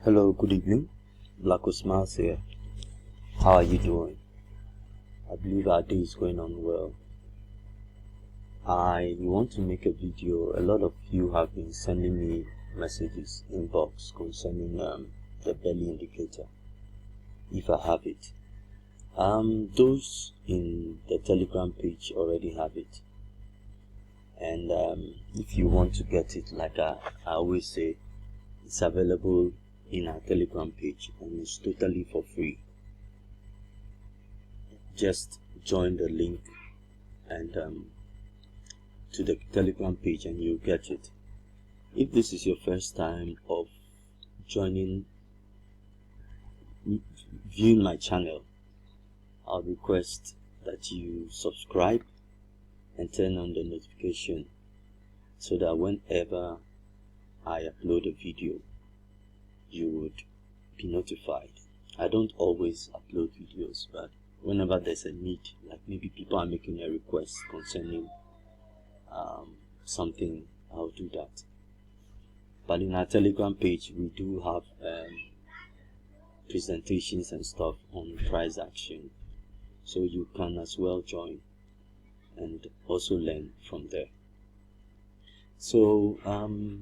Hello, good evening. Black Smiles here. How are you doing? I believe our day is going on well. I want to make a video. A lot of you have been sending me messages inbox concerning the belly indicator, if I have it. Those in the Telegram page already have it, and if you want to get it, like I always say, it's available in our Telegram page and it's totally for free. Just join the link and to the Telegram page and you'll get it. If this is your first time of viewing my channel, I'll request that you subscribe and turn on the notification so that whenever I upload a video, you would be notified. I don't always upload videos, but whenever there's a need, like maybe people are making a request concerning something, I'll do that. But in our Telegram page, we do have presentations and stuff on price action, so you can as well join and also learn from there. So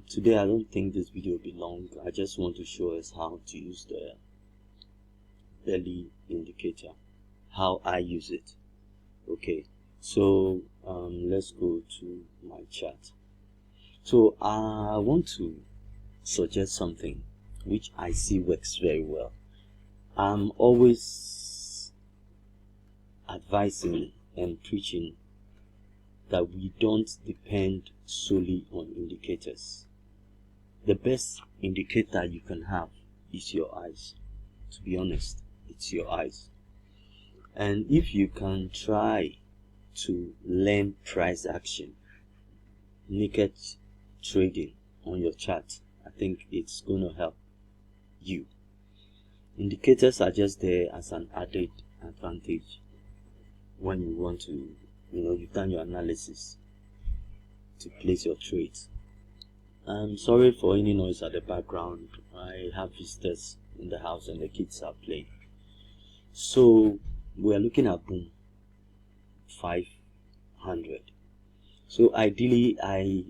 today I don't think this video will be long. I just want to show us how to use the belly indicator, how I use it. Okay, so let's go to my chart. So I want to suggest something which I see works very well. I'm always advising and preaching that we don't depend solely on indicators. The best indicator you can have is your eyes. To be honest, it's your eyes. And if you can try to learn price action, naked trading on your chart, I think it's going to help you. Indicators are just there as an added advantage when you want to, you've done your analysis to place your trades. I'm sorry for any noise at the background. I have visitors in the house and the kids are playing. So we are looking at boom 500. So ideally I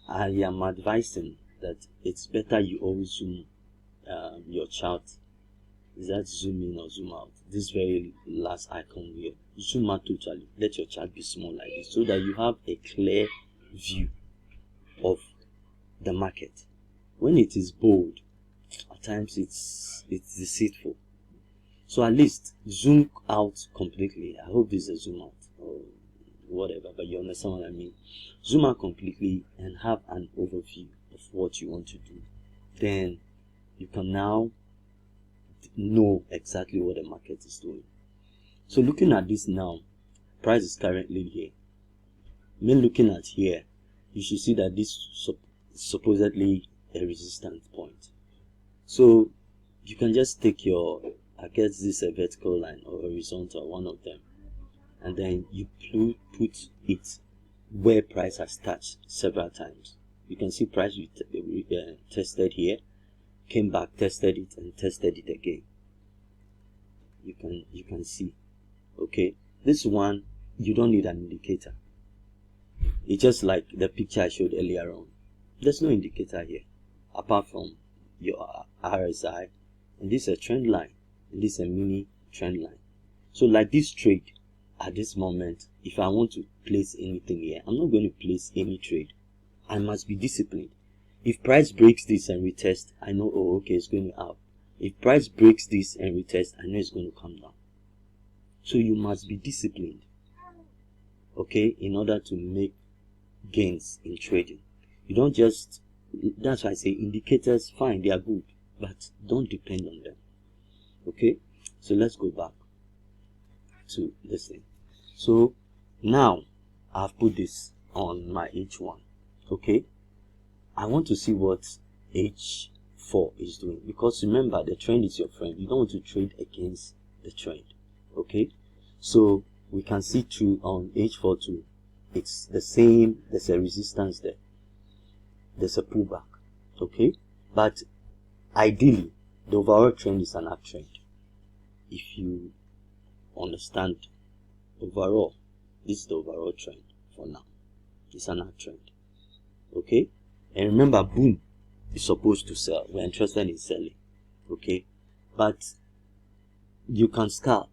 am advising that it's better you always zoom your chart. Is that zoom in or zoom out? This very last icon here, zoom out totally. Let your chart be small like this so that you have a clear view of the market. When it is bold, at times it's deceitful. So at least zoom out completely. I hope this is a zoom out or whatever, but you understand what I mean. Zoom out completely and have an overview of what you want to do. Then you can now know exactly what the market is doing. So looking at this now, price is currently here. When looking at here, you should see that this is supposedly a resistance point. So you can just take your, I guess this is a vertical line or horizontal, one of them, and then you put it where price has touched several times. You can see price tested here, came back, tested it, and tested it again. You can see. Okay, this one you don't need an indicator. It's just like the picture I showed earlier on. There's no indicator here apart from your RSI, and this is a trend line, and this is a mini trend line. So like this trade at this moment, if I want to place anything here, I'm not going to place any trade. I must be disciplined. If price breaks this and retest, I know, oh, okay, it's going up. If price breaks this and retest, I know it's going to come down. So you must be disciplined, okay, in order to make gains in trading. You don't just, that's why I say indicators, fine, they are good, but don't depend on them. Okay, so let's go back to this thing. So now I've put this on my H1. Okay, I want to see what H4 is doing, because remember, the trend is your friend. You don't want to trade against the trend. Okay, so we can see through on H4 too. It's the same. There's a resistance there. There's a pullback. Okay, but ideally the overall trend is an uptrend. If you understand overall, this is the overall trend for now. It's an uptrend. Okay, and remember, boom is supposed to sell. We're interested in selling. Okay, but you can scalp.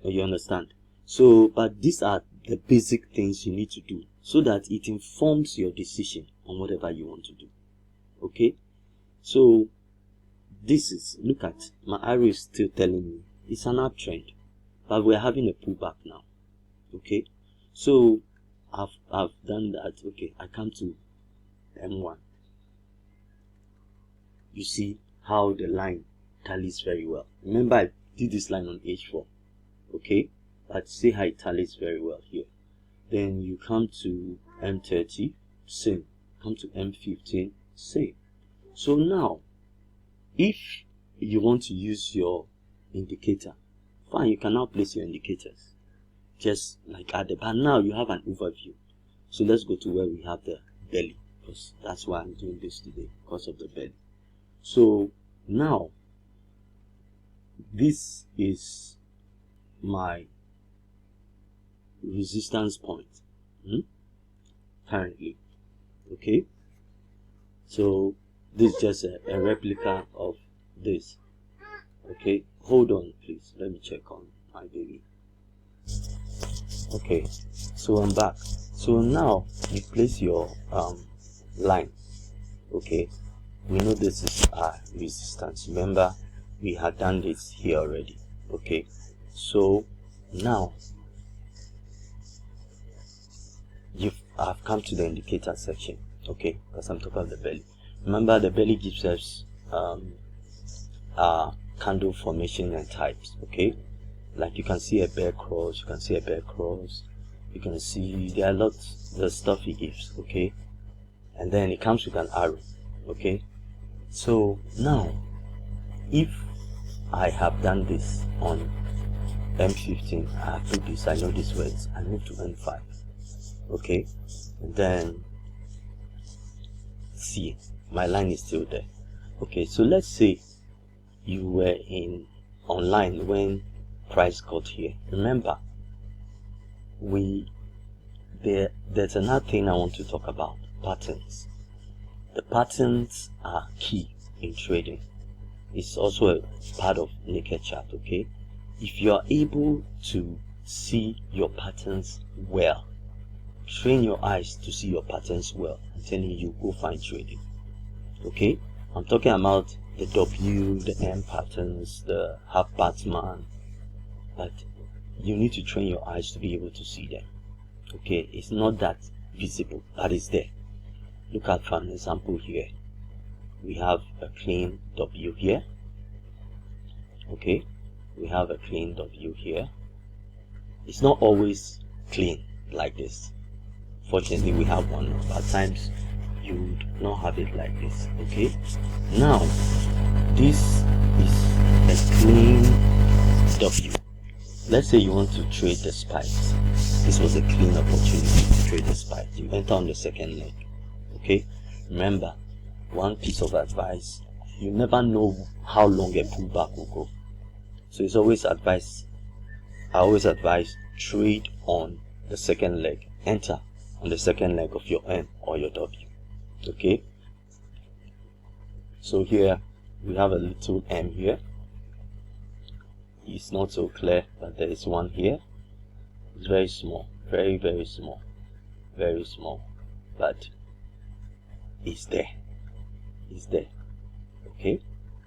You understand? So, but these are the basic things you need to do so that it informs your decision on whatever you want to do. Okay, so this is, look at my arrow is still telling me it's an uptrend, but we're having a pullback now. Okay, so I've done that. Okay, I come to M1. You see how the line tallies very well. Remember, I did this line on H4. Okay, but see how it tallies very well here. Then you come to M30, same. Come to M15, same. So now, if you want to use your indicator, fine, you can now place your indicators just like at the back. Now you have an overview. So let's go to where we have the belly, because that's why I'm doing this today, because of the belly. So now this is my resistance point currently. Okay, so this is just a replica of this. Okay, hold on please, let me check on my baby. Okay, so I'm back. So now you place your line. Okay, we know this is our resistance. Remember, we had done this here already. Okay, so now I've come to the indicator section. Okay, because I'm talking about the belly. Remember, the belly gives us candle formation and types. Okay, like you can see a bear cross, you can see a bear cross, you can see there are lots of stuff he gives. Okay, and then it comes with an arrow. Okay, so now if I have done this on M15, I have put this, I know these words, I move to M5. Okay, and then see, my line is still there. Okay, so let's say you were online when price got here. Remember, there's another thing I want to talk about: patterns. The patterns are key in trading. It's also a part of naked chart. Okay, if you are able to see your patterns well, train your eyes to see your patterns well, I'm telling you, go find trading. Okay, I'm talking about the W, the M patterns, the half Batman, but you need to train your eyes to be able to see them. Okay, it's not that visible, but it's there. Look at, for an example, here we have a clean W here. Okay, we have a clean W here. It's not always clean like this. Fortunately, we have one, but at times you would not have it like this. Okay, now this is a clean W. Let's say you want to trade the spikes. This was a clean opportunity to trade the spike. You enter on the second leg. Okay, remember, one piece of advice: you never know how long a pullback will go. So it's always advice. I always advise trade on the second leg. Enter on the second leg of your M or your W. Okay, so here we have a little M here. It's not so clear, but there is one here. It's very small, very, very small, very small, but it's there. It's there. Okay,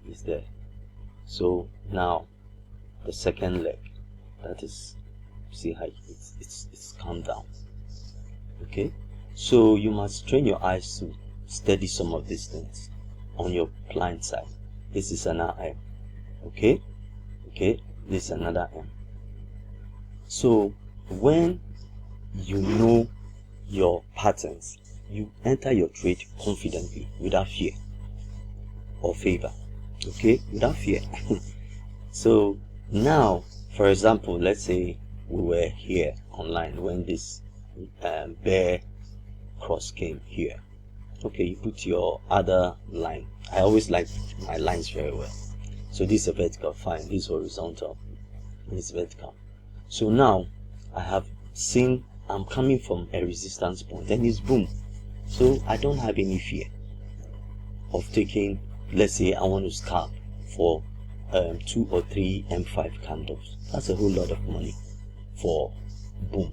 it's there. So now the second leg, that is, see how it's come down. Okay, so you must train your eyes to study some of these things on your blind side. This is another M. Okay, this is another M. So when you know your patterns, you enter your trade confidently, without fear or favor. Okay, without fear. So now, for example, let's say we were here online when this bear cross came here. Okay, you put your other line. I always like my lines very well. So this is a vertical, fine. This is horizontal, this is vertical. So now I have seen I'm coming from a resistance point and it's boom. So I don't have any fear of taking, let's say I want to scalp for 2 or 3 M5 candles. That's a whole lot of money for boom.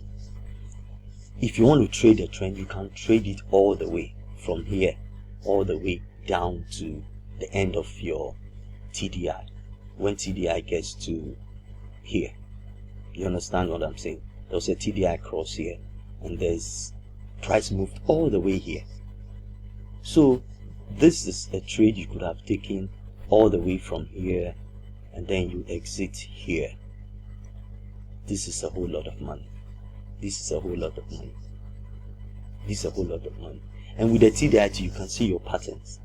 If you want to trade a trend, you can trade it all the way from here all the way down to the end of your TDI. When TDI gets to here, you understand what I'm saying? There's a TDI cross here and there's price moved all the way here. So this is a trade you could have taken all the way from here and then you exit here. This is a whole lot of money. This is a whole lot of money. This is a whole lot of money. And with the TDI, you can see your patterns.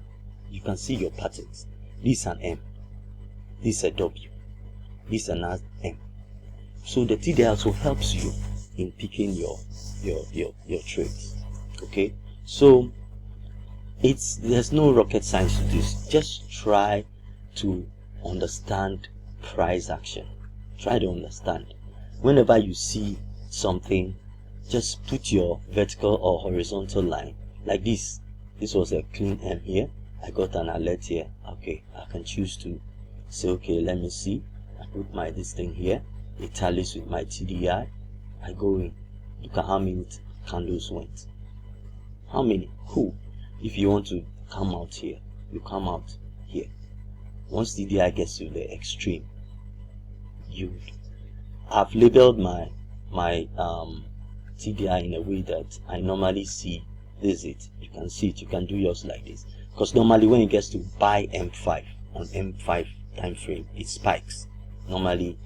You can see your patterns. This is an M. This is a W. This is another M. So the TDI also helps you in picking your trades. Okay. So there's no rocket science to this. Just try to understand price action. Try to understand. Whenever you see something, just put your vertical or horizontal line like this. This was a clean M here. I got an alert here. Okay, I can choose to say, okay, let me see. I put my this thing here. It tallies with my TDI. I go in. Look at how many candles went. How many? Cool. If you want to come out here, you come out here. Once TDI gets to the extreme, I've labeled my TDI in a way that I normally see. This is it. You can see it. You can do yours like this. Because normally when it gets to buy M5 on M5 time frame, it spikes. Normally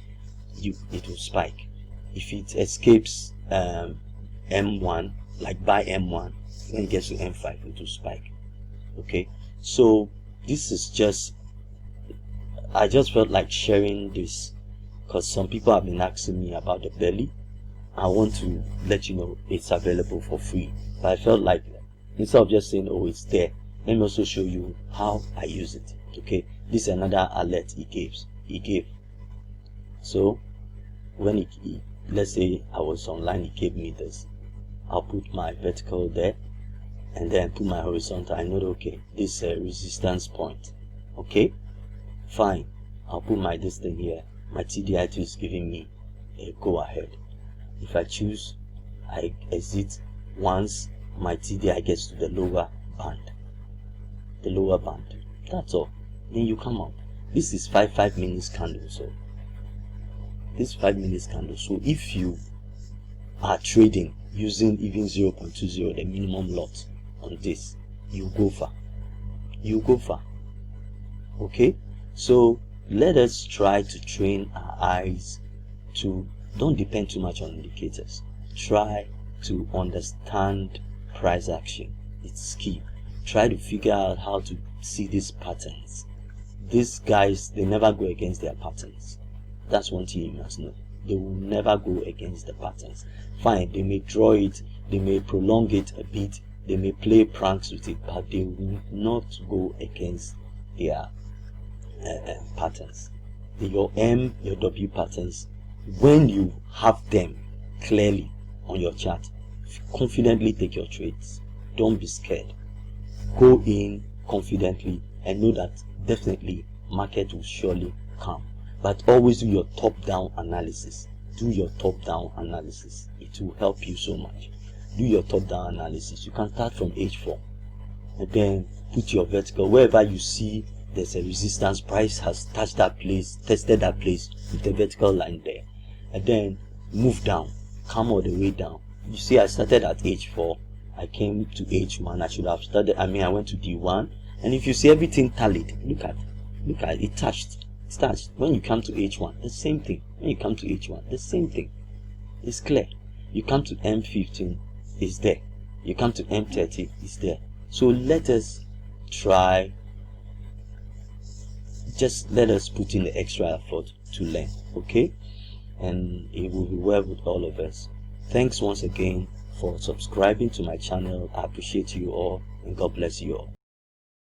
it will spike. If it escapes M1, like buy M1, when it gets to M5, it will spike. Okay, so this is just, I just felt like sharing this because some people have been asking me about the belly. I want to let you know it's available for free, but I felt like instead of just saying, oh, it's there, let me also show you how I use it. Okay, this is another alert he gave. So when let's say I was online, he gave me this. I'll put my vertical there and then put my horizontal. I know, okay, this is a resistance point. Okay, fine. I'll put my this thing here. My TDI2 is giving me a go ahead. If I choose, I exit once my TDI gets to the lower band. The lower band. That's all. Then you come out. This is 5 minutes candle. So this 5 minutes candle. So if you are trading using even 0.20, the minimum lot on this, you go far. You go far. Okay. So let us try to train our eyes to don't depend too much on indicators. Try to understand price action. It's key. Try to figure out how to see these patterns. These guys, they never go against their patterns. That's one thing you must know. They will never go against the patterns. Fine, they may draw it, they may prolong it a bit, they may play pranks with it, but they will not go against their patterns. Your M, your W patterns, when you have them clearly on your chart, confidently take your trades. Don't be scared. Go in confidently and know that definitely market will surely come. But always do your top-down analysis. Do your top-down analysis. It will help you so much. Do your top-down analysis. You can start from H4 and then put your vertical wherever you see there's a resistance. Price has touched that place, tested that place with the vertical line there, and then move down, come all the way down. You see, I started at H4, I came to H1. I should have started, I went to D1, and if you see everything tallied, look at it, touched. When you come to H1, the same thing. When you come to H1, the same thing. It's clear. You come to M15, it's there. You come to M30, it's there. So let us try. Just let us put in the extra effort to learn, okay? And it will be well with all of us. Thanks once again for subscribing to my channel. I appreciate you all. and God bless you all.